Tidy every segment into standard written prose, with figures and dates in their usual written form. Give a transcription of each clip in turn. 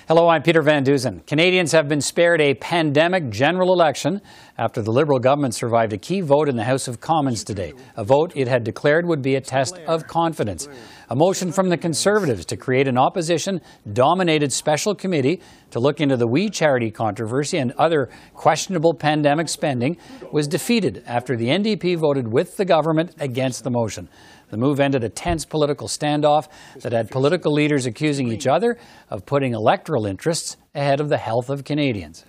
Hello, I'm Peter Van Dusen. Canadians have been spared a pandemic general election after the Liberal government survived a key vote in the House of Commons today, a vote it had declared would be a test of confidence. A motion from the Conservatives to create an opposition-dominated special committee to look into the We Charity controversy and other questionable pandemic spending was defeated after the NDP voted with the government against the motion. The move ended a tense political standoff that had political leaders accusing each other of putting electoral interests ahead of the health of Canadians.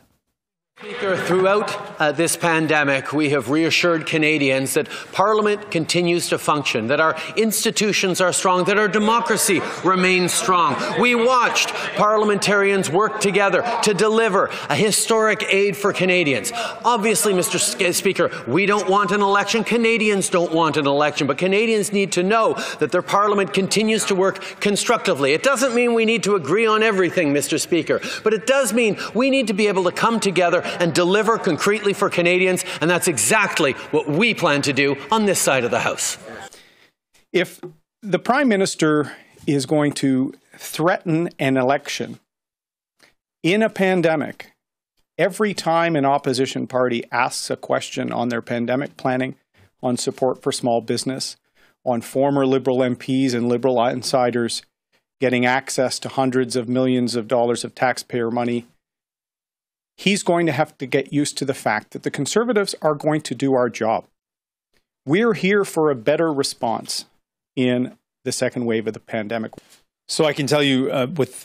Speaker, throughout this pandemic, we have reassured Canadians that Parliament continues to function, that our institutions are strong, that our democracy remains strong. We watched parliamentarians work together to deliver a historic aid for Canadians. Obviously, Mr. Speaker, we don't want an election. Canadians don't want an election, but Canadians need to know that their Parliament continues to work constructively. It doesn't mean we need to agree on everything, Mr. Speaker, but it does mean we need to be able to come together and deliver concretely for Canadians, and that's exactly what we plan to do on this side of the House. If the Prime Minister is going to threaten an election in a pandemic, every time an opposition party asks a question on their pandemic planning, on support for small business, on former Liberal MPs and Liberal insiders getting access to hundreds of millions of dollars of taxpayer money, he's going to have to get used to the fact that the Conservatives are going to do our job. We're here for a better response in the second wave of the pandemic. So I can tell you with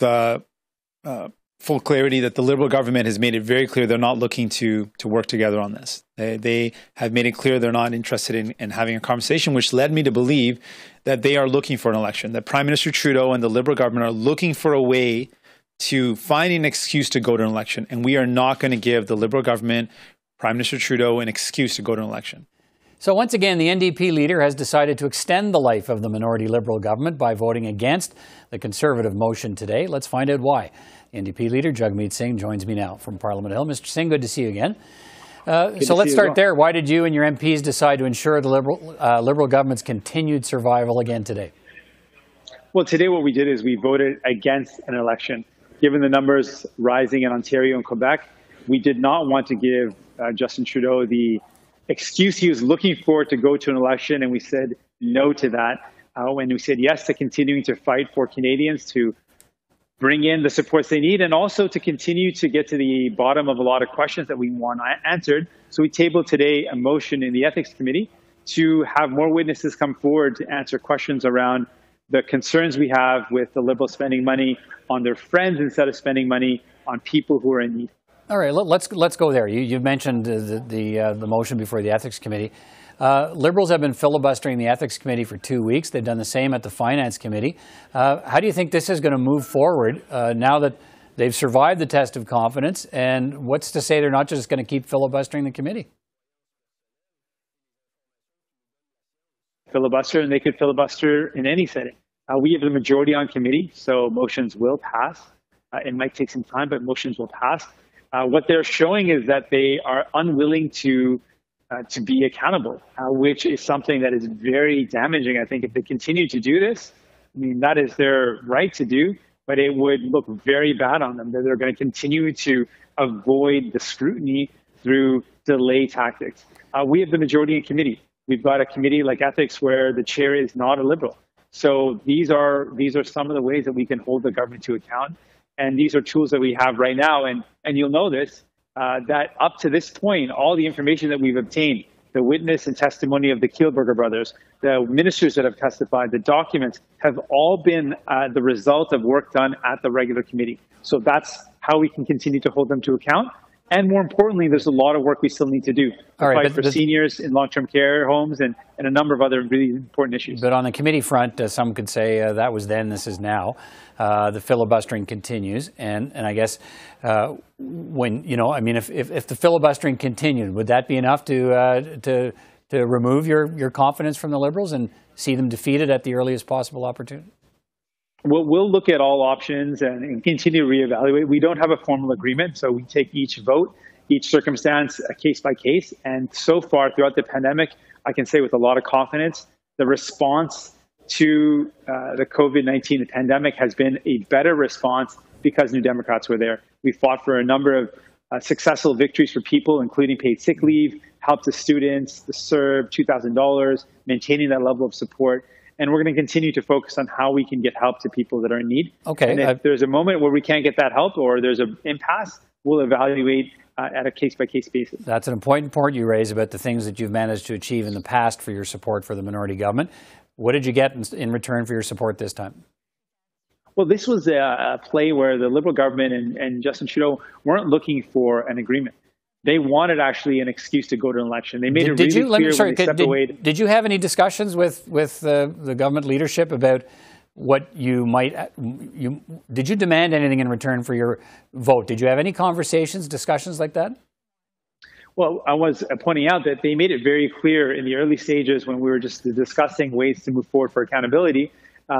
full clarity that the Liberal government has made it very clear they're not looking to work together on this. They have made it clear they're not interested in having a conversation, which led me to believe that they are looking for an election, that Prime Minister Trudeau and the Liberal government are looking for a way to find an excuse to go to an election. And we are not going to give the Liberal government, Prime Minister Trudeau, an excuse to go to an election. So once again, the NDP leader has decided to extend the life of the minority Liberal government by voting against the Conservative motion today. Let's find out why. NDP Leader Jagmeet Singh joins me now from Parliament Hill. Mr. Singh, good to see you again. So let's start there. Why did you and your MPs decide to ensure the Liberal government's continued survival again today? Well, today what we did is we voted against an election. Given the numbers rising in Ontario and Quebec, we did not want to give Justin Trudeau the excuse he was looking for to go to an election, and we said no to that. And we said yes to continuing to fight for Canadians to bring in the supports they need, and also to continue to get to the bottom of a lot of questions that we want answered. So we tabled today a motion in the Ethics Committee to have more witnesses come forward to answer questions around the concerns we have with the Liberals spending money on their friends instead of spending money on people who are in need. All right, let's go there. You mentioned the motion before the Ethics Committee. Liberals have been filibustering the Ethics Committee for 2 weeks. They've done the same at the Finance Committee. How do you think this is going to move forward now that they've survived the test of confidence? And what's to say they're not just going to keep filibustering the committee? Filibuster, and they could filibuster in any setting. We have the majority on committee, so motions will pass. It might take some time, but motions will pass. What they're showing is that they are unwilling to be accountable, which is something that is very damaging. I think if they continue to do this, I mean, that is their right to do, but it would look very bad on them. That they're going to continue to avoid the scrutiny through delay tactics. We have the majority in committee. We've got a committee like ethics where the chair is not a Liberal. So these are some of the ways that we can hold the government to account. And these are tools that we have right now. And you'll know this, that up to this point, all the information that we've obtained, the witness and testimony of the Kielburger brothers, the ministers that have testified, the documents have all been the result of work done at the regular committee. So that's how we can continue to hold them to account. And more importantly, there's a lot of work we still need to do to fight for seniors in long-term care homes and a number of other really important issues. But on the committee front, some could say that was then, this is now. The filibustering continues. And I guess when, I mean, if the filibustering continued, would that be enough to remove your confidence from the Liberals and see them defeated at the earliest possible opportunity? We'll look at all options and continue to reevaluate. We don't have a formal agreement, so we take each vote, each circumstance, case by case. And so far throughout the pandemic, I can say with a lot of confidence, the response to the COVID-19 pandemic has been a better response because New Democrats were there. We fought for a number of successful victories for people, including paid sick leave, help to students, the CERB, $2,000, maintaining that level of support. And we're going to continue to focus on how we can get help to people that are in need. Okay. And if there's a moment where we can't get that help or there's an impasse, we'll evaluate at a case-by-case basis. That's an important point you raise about the things that you've managed to achieve in the past for your support for the minority government. What did you get in return for your support this time? Well, this was a play where the Liberal government and Justin Trudeau weren't looking for an agreement. They wanted actually an excuse to go to an election. They made it really clear when they stepped away. Did you have any discussions with the government leadership about what you might? Did you demand anything in return for your vote? Did you have any conversations, discussions like that? Well, I was pointing out that they made it very clear in the early stages when we were just discussing ways to move forward for accountability.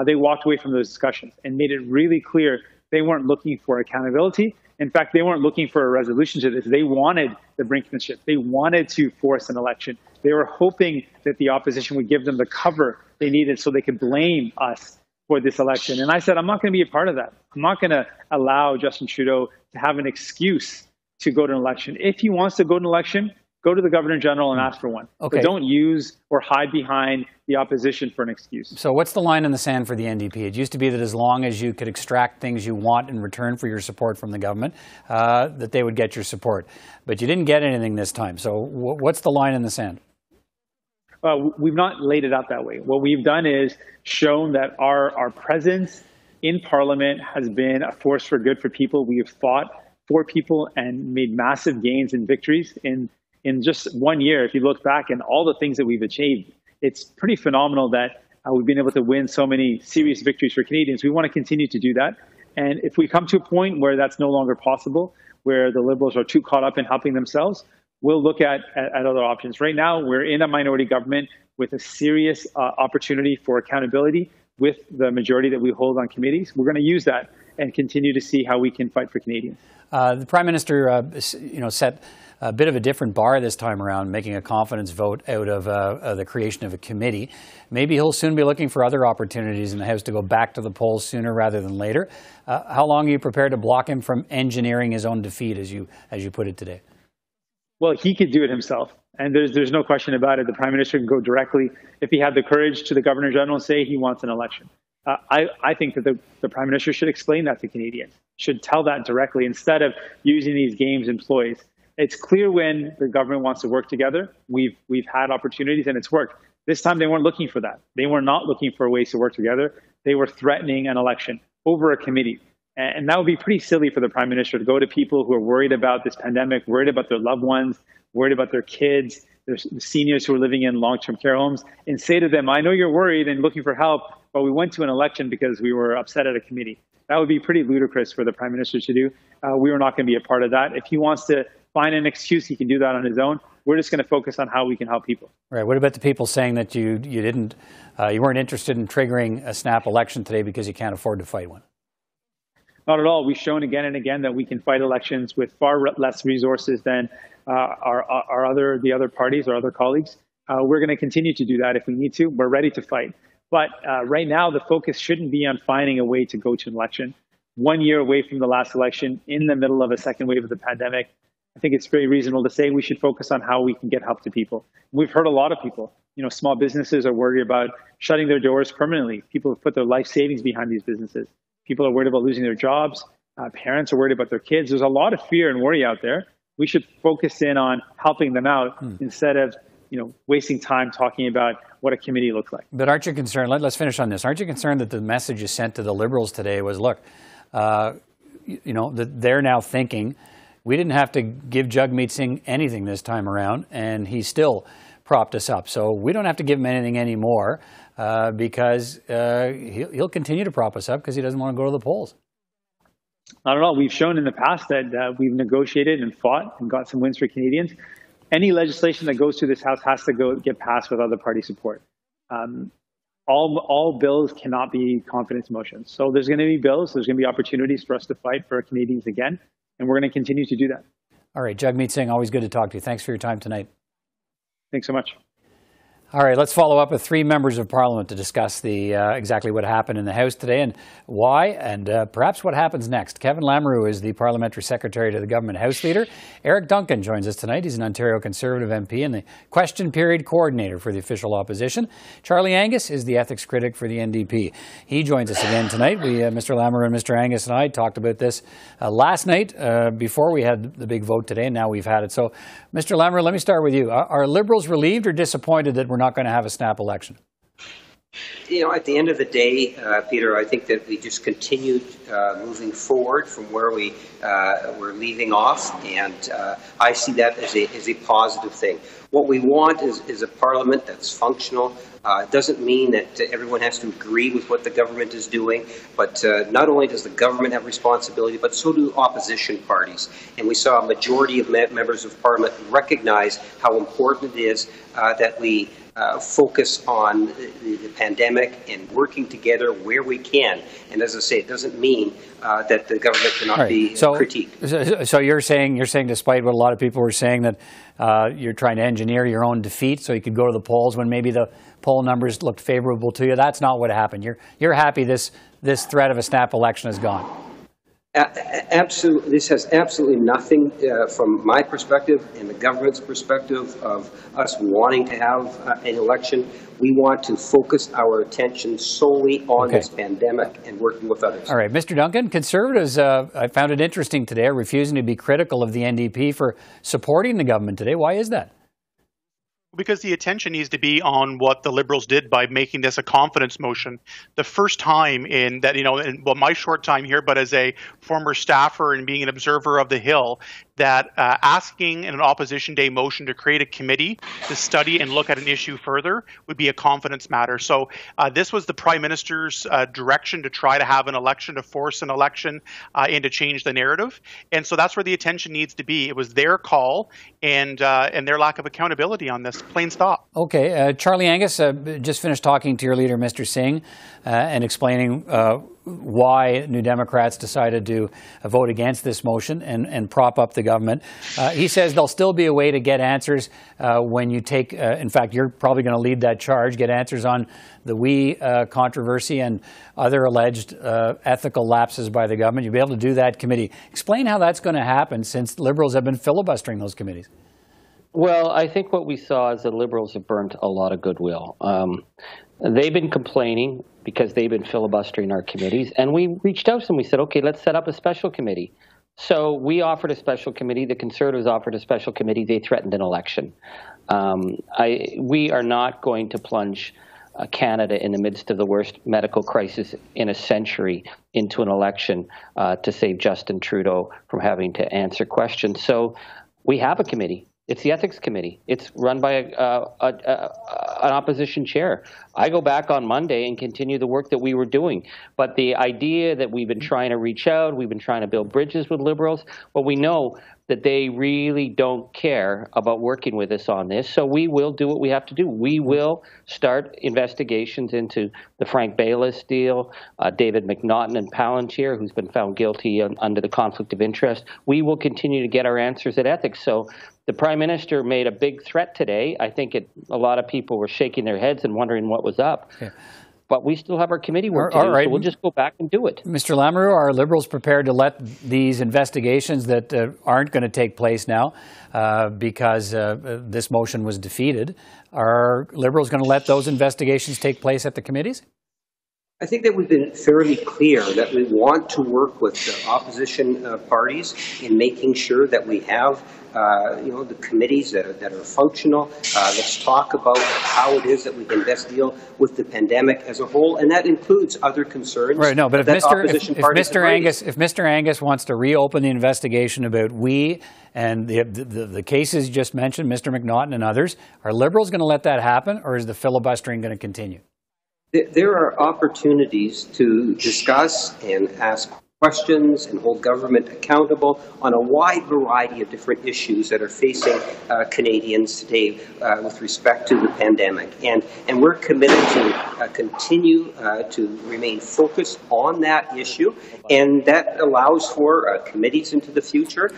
They walked away from those discussions and made it really clear they weren't looking for accountability. In fact, they weren't looking for a resolution to this. They wanted the brinkmanship. They wanted to force an election. They were hoping that the opposition would give them the cover they needed so they could blame us for this election. And I said, I'm not going to be a part of that. I'm not going to allow Justin Trudeau to have an excuse to go to an election. If he wants to go to an election, go to the Governor General and ask for one. Okay. But don't use or hide behind the opposition for an excuse. So what's the line in the sand for the NDP? It used to be that as long as you could extract things you want in return for your support from the government, that they would get your support. But you didn't get anything this time. So what's the line in the sand? We've not laid it out that way. What we've done is shown that our presence in Parliament has been a force for good for people. We have fought for people and made massive gains and victories in just 1 year. If you look back and all the things that we've achieved, it's pretty phenomenal that we've been able to win so many serious victories for Canadians. We want to continue to do that. And if we come to a point where that's no longer possible, where the Liberals are too caught up in helping themselves, we'll look at other options. Right now, we're in a minority government with a serious opportunity for accountability with the majority that we hold on committees. We're going to use that and continue to see how we can fight for Canadians. The Prime Minister, set a bit of a different bar this time around, making a confidence vote out of the creation of a committee. Maybe he'll soon be looking for other opportunities in the House to go back to the polls sooner rather than later. How long are you prepared to block him from engineering his own defeat, as you put it today? Well, he could do it himself, and there's no question about it. The Prime Minister can go directly, if he had the courage, to the Governor General and say he wants an election. I think that the Prime Minister should explain that to Canadians, should tell that directly instead of using these games and ploys. It's clear when the government wants to work together. We've had opportunities and it's worked. This time they weren't looking for that. They were not looking for ways to work together. They were threatening an election over a committee. And that would be pretty silly for the Prime Minister to go to people who are worried about this pandemic, worried about their loved ones, worried about their kids, their seniors who are living in long-term care homes, and say to them, I know you're worried and looking for help, but we went to an election because we were upset at a committee. That would be pretty ludicrous for the Prime Minister to do. We were not going to be a part of that. If he wants to find an excuse, he can do that on his own. We're just going to focus on how we can help people. Right. What about the people saying that you weren't interested in triggering a snap election today because you can't afford to fight one? Not at all. We've shown again and again that we can fight elections with far less resources than the other parties or other colleagues. We're going to continue to do that if we need to. We're ready to fight. But right now, the focus shouldn't be on finding a way to go to an election. 1 year away from the last election, in the middle of a second wave of the pandemic, I think it's very reasonable to say we should focus on how we can get help to people. We've heard a lot of people, small businesses are worried about shutting their doors permanently. People have put their life savings behind these businesses. People are worried about losing their jobs. Parents are worried about their kids. There's a lot of fear and worry out there. We should focus in on helping them out instead of wasting time talking about what a committee looks like. But aren't you concerned, let's finish on this, aren't you concerned that the message you sent to the Liberals today was, look, that they're now thinking we didn't have to give Jagmeet Singh anything this time around, and he still propped us up. So we don't have to give him anything anymore because he'll continue to prop us up because he doesn't want to go to the polls. Not at all. We've shown in the past that we've negotiated and fought and got some wins for Canadians. Any legislation that goes through this House has to get passed with other party support. All bills cannot be confidence motions. So there's going to be bills. There's going to be opportunities for us to fight for Canadians again, and we're going to continue to do that. All right, Jagmeet Singh, always good to talk to you. Thanks for your time tonight. Thanks so much. All right, let's follow up with three members of Parliament to discuss the exactly what happened in the House today and why, and perhaps what happens next. Kevin Lamoureux is the Parliamentary Secretary to the Government House Leader. Eric Duncan joins us tonight. He's an Ontario Conservative MP and the Question Period Coordinator for the Official Opposition. Charlie Angus is the Ethics Critic for the NDP. He joins us again tonight. Mr. Lamoureux and Mr. Angus and I talked about this last night before we had the big vote today, and now we've had it. So, Mr. Lamoureux, let me start with you. Are Liberals relieved or disappointed that we're not going to have a snap election? You know, at the end of the day, Peter, I think that we just continued moving forward from where we were leaving off, and I see that as a positive thing. What we want is a parliament that's functional. It doesn't mean that everyone has to agree with what the government is doing, but not only does the government have responsibility, but so do opposition parties. And we saw a majority of members of parliament recognize how important it is that we focus on the pandemic and working together where we can. And as I say, it doesn't mean that the government cannot be critiqued. So you're saying, despite what a lot of people were saying, that you're trying to engineer your own defeat so you could go to the polls when maybe the poll numbers looked favorable to you. That's not what happened. You're happy this threat of a snap election is gone. Absolutely. This has absolutely nothing, from my perspective and the government's perspective, of us wanting to have an election. We want to focus our attention solely on this pandemic and working with others. All right. Mr. Duncan, Conservatives, I found it interesting today, are refusing to be critical of the NDP for supporting the government today. Why is that? Because the attention needs to be on what the Liberals did by making this a confidence motion. The first time in that, in my short time here, but as a former staffer and being an observer of the Hill, that asking in an opposition day motion to create a committee to study and look at an issue further would be a confidence matter. So this was the Prime Minister's direction to try to have an election, to force an election and to change the narrative. And so that's where the attention needs to be. It was their call and their lack of accountability on this. Plain stop. Okay. Charlie Angus, just finished talking to your leader, Mr. Singh, and explaining why New Democrats decided to vote against this motion and prop up the government. He says there'll still be a way to get answers when you take, in fact, you're probably going to lead that charge, get answers on the WE controversy and other alleged ethical lapses by the government. You'll be able to do that committee. Explain how that's going to happen, since Liberals have been filibustering those committees. Well, I think what we saw is the Liberals have burnt a lot of goodwill. They've been complaining because they've been filibustering our committees, and we reached out to them. We said, okay, let's set up a special committee. So we offered a special committee. The Conservatives offered a special committee. They threatened an election. We are not going to plunge Canada, in the midst of the worst medical crisis in a century, into an election to save Justin Trudeau from having to answer questions. So we have a committee. It's the Ethics Committee. It's run by an opposition chair. I go back on Monday and continue the work that we were doing. But the idea that we've been trying to reach out, we've been trying to build bridges with Liberals, well, we know that they really don't care about working with us on this. So we will do what we have to do. We will start investigations into the Frank Baylis deal, David McNaughton and Palantir, who's been found guilty under the conflict of interest. We will continue to get our answers at ethics. So the Prime Minister made a big threat today. I think a lot of people were shaking their heads and wondering what was up. Yeah. But we still have our committee work to do, so we'll just go back and do it. Mr. Lamoureux, are Liberals prepared to let these investigations that aren't going to take place now because this motion was defeated, are Liberals going to let those investigations take place at the committees? I think that we've been fairly clear that we want to work with the opposition parties in making sure that we have the committees that are functional. Let's talk about how it is that we can best deal with the pandemic as a whole, and that includes other concerns. Right. No, but if Mr. Angus wants to reopen the investigation about WE and the cases you just mentioned, Mr. McNaughton and others, are Liberals going to let that happen, or is the filibustering going to continue? There are opportunities to discuss and ask questions and hold government accountable on a wide variety of different issues that are facing Canadians today with respect to the pandemic. And we're committed to continue to remain focused on that issue, and that allows for committees into the future.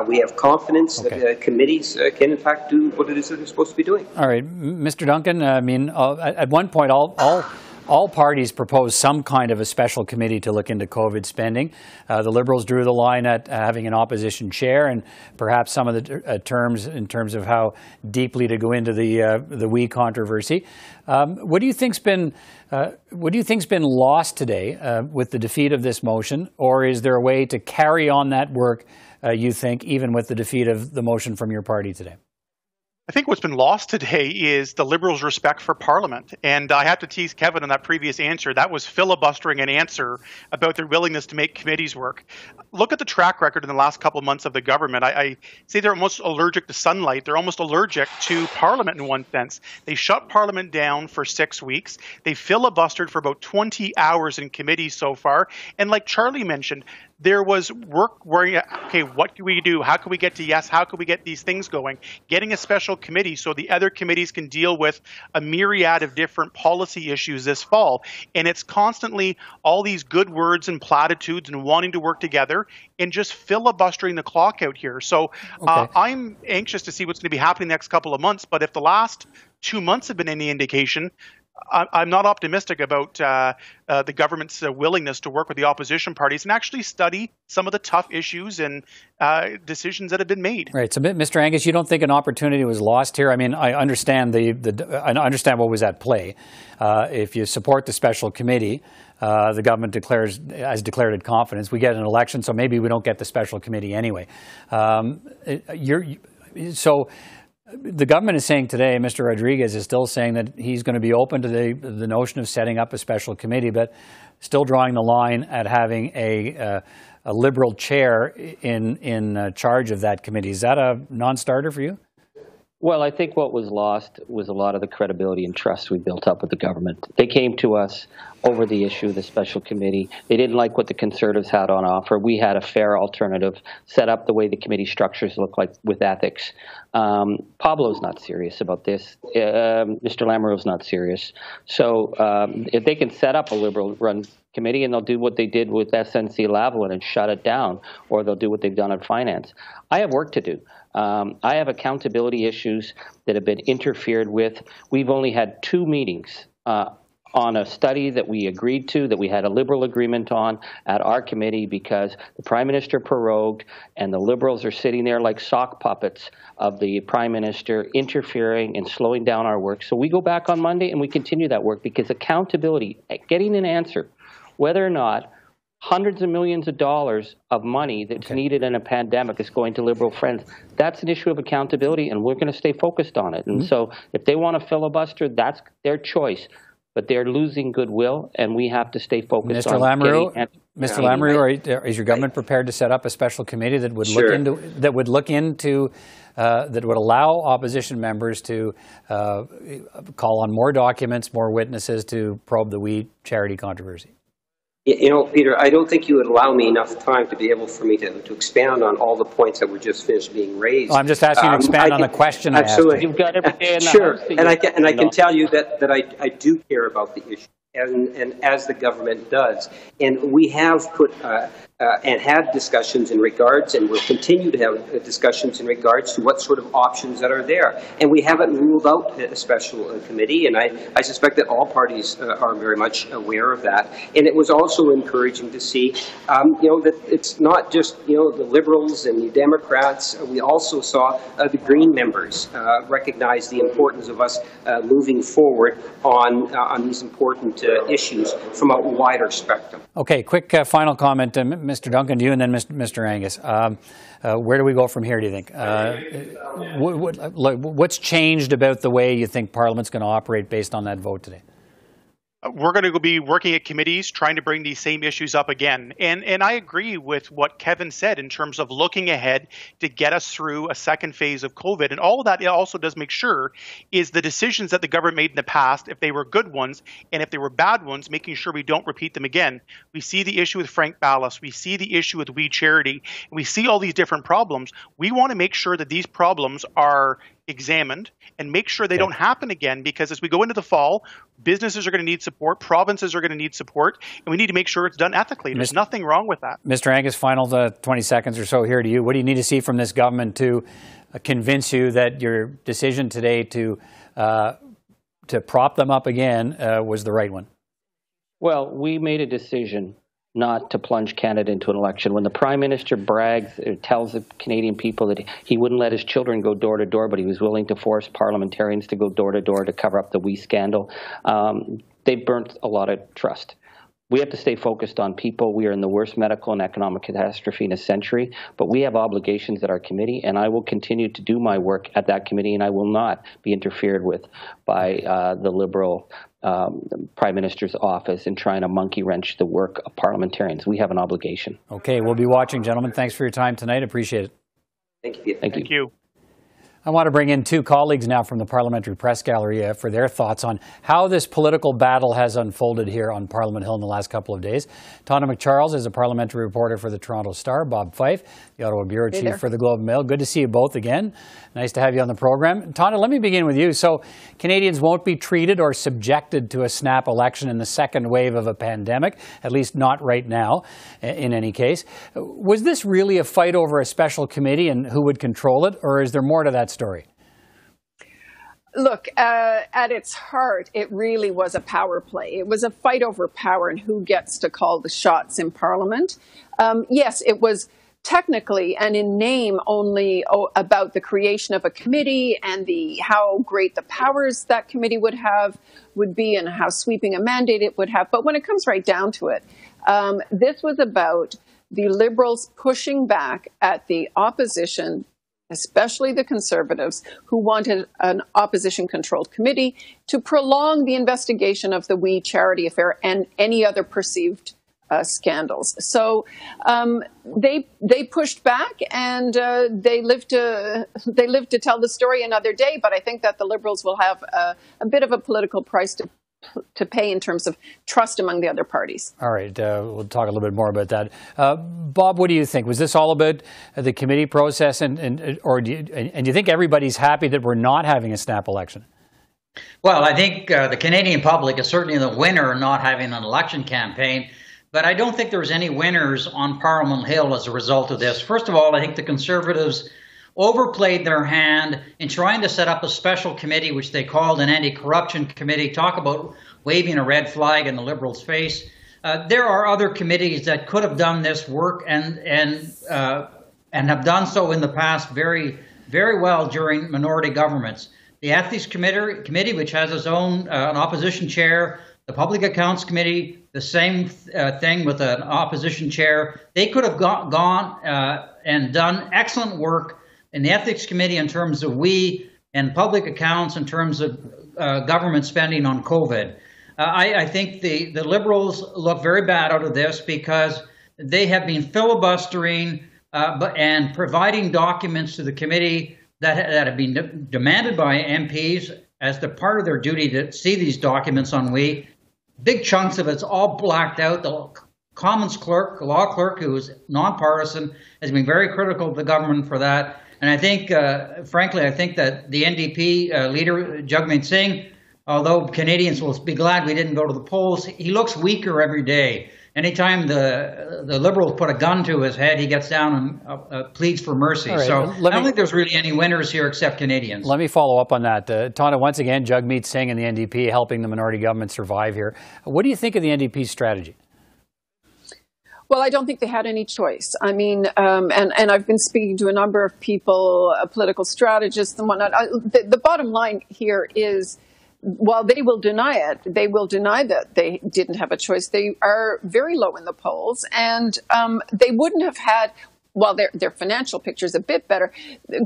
We have confidence that committees can, in fact, do what it is that they're supposed to be doing. All right, Mr. Duncan, I mean, at one point, all parties proposed some kind of a special committee to look into COVID spending. The Liberals drew the line at having an opposition chair, and perhaps some of the terms in terms of how deeply to go into the WE controversy. What do you think's been lost today with the defeat of this motion, or is there a way to carry on that work? You think, even with the defeat of the motion from your party today? I think what's been lost today is the Liberals' respect for Parliament. And I have to tease Kevin on that previous answer. That was filibustering an answer about their willingness to make committees work. Look at the track record in the last couple of months of the government. I say they're almost allergic to sunlight. They're almost allergic to Parliament in one sense. They shut Parliament down for 6 weeks. They filibustered for about 20 hours in committee so far. And like Charlie mentioned, there was work where, okay, what can we do? How can we get to yes? How can we get these things going? Getting a special committee so the other committees can deal with a myriad of different policy issues this fall. And it's constantly all these good words and platitudes and wanting to work together and just filibustering the clock out here. So I'm anxious to see what's going to be happening the next couple of months. But if the last 2 months have been any indication, I'm not optimistic about the government's willingness to work with the opposition parties and actually study some of the tough issues and decisions that have been made. Right. So, Mr. Angus, you don't think an opportunity was lost here? I mean, I understand I understand what was at play. If you support the special committee, the government has declared it confidence. We get an election, so maybe we don't get the special committee anyway. The government is saying today, Mr. Rodriguez is still saying that he's going to be open to the notion of setting up a special committee, but still drawing the line at having a Liberal chair in charge of that committee. Is that a non-starter for you? Well, I think what was lost was a lot of the credibility and trust we built up with the government. They came to us over the issue of the special committee. They didn't like what the Conservatives had on offer. We had a fair alternative set up the way the committee structures look like with ethics. Pablo's not serious about this. Mr. Lamoureux's not serious. So if they can set up a Liberal-run committee, and they'll do what they did with SNC-Lavalin and shut it down, or they'll do what they've done on finance. I have work to do. I have accountability issues that have been interfered with. We've only had 2 meetings on a study that we agreed to, that we had a Liberal agreement on at our committee, because the Prime Minister prorogued and the Liberals are sitting there like sock puppets of the Prime Minister, interfering and slowing down our work. So we go back on Monday and we continue that work, because accountability, getting an answer, whether or not hundreds of millions of dollars of money that's needed in a pandemic is going to Liberal friends. That's an issue of accountability, and we're going to stay focused on it. And so if they want to filibuster, that's their choice. But they're losing goodwill, and we have to stay focused on Lamoureux, Mr. Lamoureux, is your government prepared to set up a special committee that would that would allow opposition members to call on more documents, more witnesses to probe the WE charity controversy? You know, Peter, I don't think you would allow me enough time to be able for me to expand on all the points that were just finished being raised. Well, I'm just asking you to expand on the question I asked. Absolutely. You've got every day in the sure, house and I can tell you that I do care about the issue, and as the government does. And we have put and had discussions in regards, and will continue to have discussions in regards to what sort of options that are there. And we haven't ruled out a special committee, and I suspect that all parties are very much aware of that. And it was also encouraging to see, that it's not just, the Liberals and the Democrats. We also saw the Green members recognize the importance of us moving forward on these important issues from a wider spectrum. Okay, quick final comment, Mr. Duncan, to you, and then Mr. Angus. Where do we go from here, do you think? What's changed about the way you think Parliament's going to operate based on that vote today? we're going to be working at committees trying to bring these same issues up again. And I agree with what Kevin said in terms of looking ahead to get us through a second phase of COVID. And all of that it also does make sure is the decisions that the government made in the past, if they were good ones and if they were bad ones, making sure we don't repeat them again. We see the issue with Frank Ballas. We see the issue with We Charity. And we see all these different problems. We want to make sure that these problems are examined and make sure they don't happen again, because as we go into the fall, businesses are going to need support, provinces are going to need support, and we need to make sure it's done ethically. There's nothing wrong with that. Mr. Angus, final 20 seconds or so here to you. What do you need to see from this government to convince you that your decision today to prop them up again was the right one? Well, we made a decision not to plunge Canada into an election. When the Prime Minister brags, tells the Canadian people that he wouldn't let his children go door to door, but he was willing to force parliamentarians to go door to door to cover up the We scandal, they've burnt a lot of trust. We have to stay focused on people. We are in the worst medical and economic catastrophe in a century, but we have obligations at our committee, and I will continue to do my work at that committee, and I will not be interfered with by the Liberal Prime Minister's office in trying to monkey wrench the work of parliamentarians. We have an obligation. Okay, we'll be watching, gentlemen. Thanks for your time tonight. Appreciate it. Thank you. Thank you. I want to bring in two colleagues now from the Parliamentary Press Gallery for their thoughts on how this political battle has unfolded here on Parliament Hill in the last couple of days. Tonda MacCharles is a parliamentary reporter for the Toronto Star. Bob Fife, the Ottawa Bureau Chief for the Globe and Mail. Good to see you both again. Nice to have you on the program. Tonda, let me begin with you. So Canadians won't be treated or subjected to a snap election in the second wave of a pandemic, at least not right now, in any case. Was this really a fight over a special committee and who would control it, or is there more to that story? Look, at its heart, it really was a power play. It was a fight over power and who gets to call the shots in Parliament. Yes, it was technically and in name only about the creation of a committee and how great the powers that committee would be and how sweeping a mandate it would have. But when it comes right down to it, this was about the Liberals pushing back at the opposition, especially the Conservatives, who wanted an opposition-controlled committee to prolong the investigation of the We Charity affair and any other perceived scandals. So they pushed back, and they lived to tell the story another day. But I think that the Liberals will have a bit of a political price to pay in terms of trust among the other parties. All right, we'll talk a little bit more about that. Bob, what do you think? Was this all about the committee process, and do you think everybody's happy that we're not having a snap election? Well, I think the Canadian public is certainly the winner in not having an election campaign, but I don't think there's any winners on Parliament Hill as a result of this. First of all, I think the Conservatives overplayed their hand in trying to set up a special committee, which they called an anti-corruption committee. Talk about waving a red flag in the Liberals' face. There are other committees that could have done this work and have done so in the past very, very well during minority governments. The Ethics Committee, which has its own an opposition chair, the Public Accounts Committee, the same thing with an opposition chair. They could have gone and done excellent work in the Ethics Committee in terms of and public accounts in terms of government spending on COVID. I think the Liberals look very bad out of this because they have been filibustering and providing documents to the committee that have been demanded by MPs as the part of their duty to see these documents on Big chunks of it's all blacked out. The Commons clerk, law clerk, who is nonpartisan, has been very critical of the government for that. And I think, frankly, I think that the NDP leader, Jagmeet Singh, although Canadians will be glad we didn't go to the polls, he looks weaker every day. Anytime the Liberals put a gun to his head, he gets down and pleads for mercy. Right, so I don't think there's really any winners here except Canadians. Let me follow up on that. Tonda, once again, Jagmeet Singh and the NDP helping the minority government survive here. What do you think of the NDP's strategy? Well, I don't think they had any choice. I mean, and I've been speaking to a number of people, political strategists and whatnot. The bottom line here is, while they will deny it, they will deny that they didn't have a choice. They are very low in the polls, and they wouldn't have had, while their financial picture is a bit better,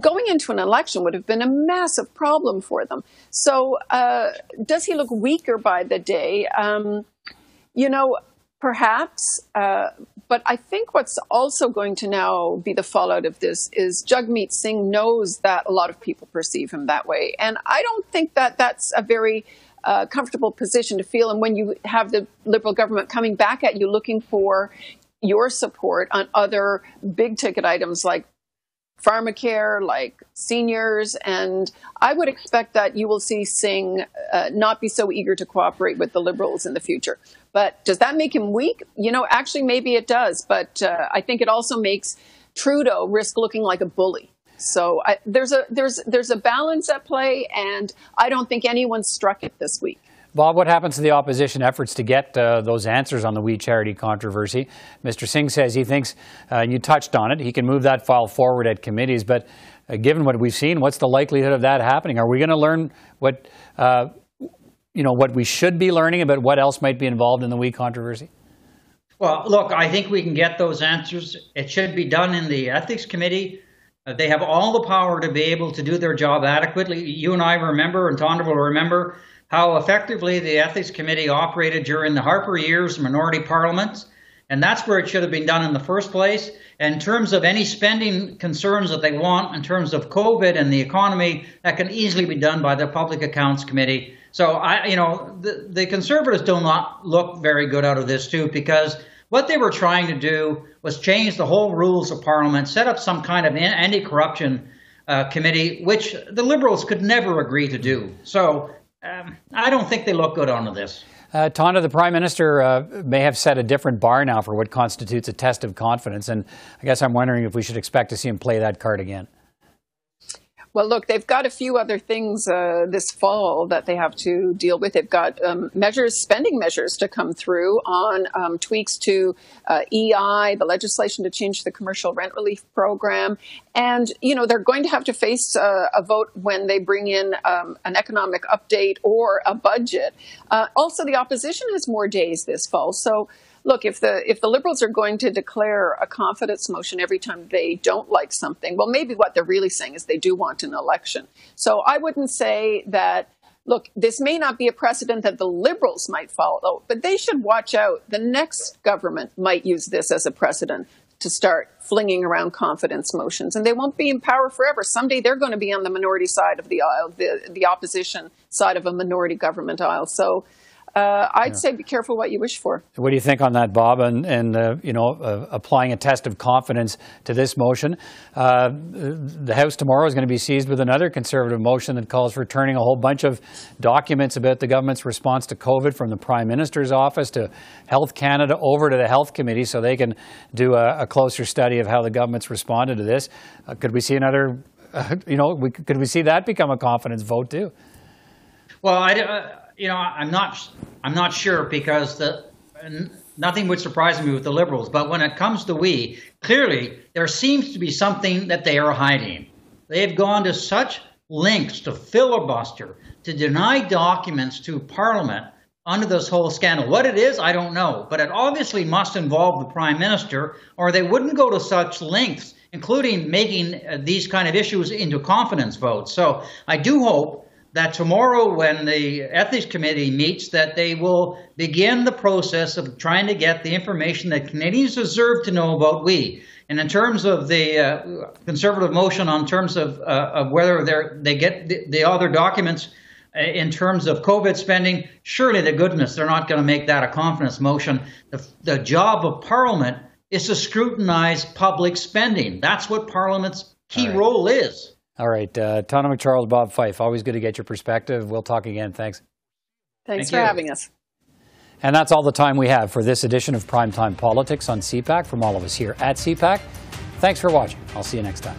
going into an election would have been a massive problem for them. So does he look weaker by the day? Perhaps. But I think what's also going to now be the fallout of this is Jagmeet Singh knows that a lot of people perceive him that way. And I don't think that that's a very comfortable position to feel. And when you have the Liberal government coming back at you looking for your support on other big ticket items like pharmacare, like seniors, and I would expect that you will see Singh not be so eager to cooperate with the Liberals in the future. But does that make him weak? Actually, maybe it does. But I think it also makes Trudeau risk looking like a bully. So there's a balance at play, and I don't think anyone struck it this week. Bob, what happens to the opposition efforts to get those answers on the We Charity controversy? Mr. Singh says he thinks, you touched on it, he can move that file forward at committees. But given what we've seen, what's the likelihood of that happening? Are we going to learn what we should be learning about what else might be involved in the We controversy? Well, look, I think we can get those answers. It should be done in the Ethics Committee. They have all the power to be able to do their job adequately. You and I remember, and Tonda will remember, how effectively the Ethics Committee operated during the Harper years, minority parliaments, and that's where it should have been done in the first place. In terms of any spending concerns that they want, in terms of COVID and the economy, that can easily be done by the Public Accounts Committee. So, the Conservatives do not look very good out of this too, because what they were trying to do was change the whole rules of Parliament, set up some kind of anti-corruption committee, which the Liberals could never agree to do. So, I don't think they look good on this. Tonda, the Prime Minister may have set a different bar now for what constitutes a test of confidence, and I guess I'm wondering if we should expect to see him play that card again. Well, look, they've got a few other things this fall that they have to deal with. They've got spending measures to come through on tweaks to EI, the legislation to change the commercial rent relief program. And, they're going to have to face a vote when they bring in an economic update or a budget. Also, the opposition has more days this fall. So, look, if the Liberals are going to declare a confidence motion every time they don't like something, well, maybe what they're really saying is they do want an election. So I wouldn't say that, look, this may not be a precedent that the Liberals might follow, but they should watch out. The next government might use this as a precedent to start flinging around confidence motions, and they won't be in power forever. Someday they're going to be on the minority side of the aisle, the opposition side of a minority government aisle. So I'd say be careful what you wish for. What do you think on that, Bob? And applying a test of confidence to this motion, the House tomorrow is going to be seized with another Conservative motion that calls for turning a whole bunch of documents about the government's response to COVID from the Prime Minister's office to Health Canada over to the Health Committee so they can do a closer study of how the government's responded to this. Could we see another? Could we see that become a confidence vote too? Well, I'm not sure, because nothing would surprise me with the Liberals. But when it comes to we, clearly there seems to be something that they are hiding. They've gone to such lengths to filibuster, to deny documents to Parliament under this whole scandal. What it is, I don't know. But it obviously must involve the Prime Minister, or they wouldn't go to such lengths, including making these kind of issues into confidence votes. So I do hope that tomorrow, when the Ethics Committee meets, that they will begin the process of trying to get the information that Canadians deserve to know about we. And in terms of the Conservative motion, on terms of whether they get the other documents in terms of COVID spending, surely to goodness they're not going to make that a confidence motion. The job of Parliament is to scrutinize public spending. That's what Parliament's key role is. All right. Tonda MacCharles, Bob Fife, always good to get your perspective. We'll talk again. Thanks. Thanks for having us. And that's all the time we have for this edition of Primetime Politics on CPAC. From all of us here at CPAC, thanks for watching. I'll see you next time.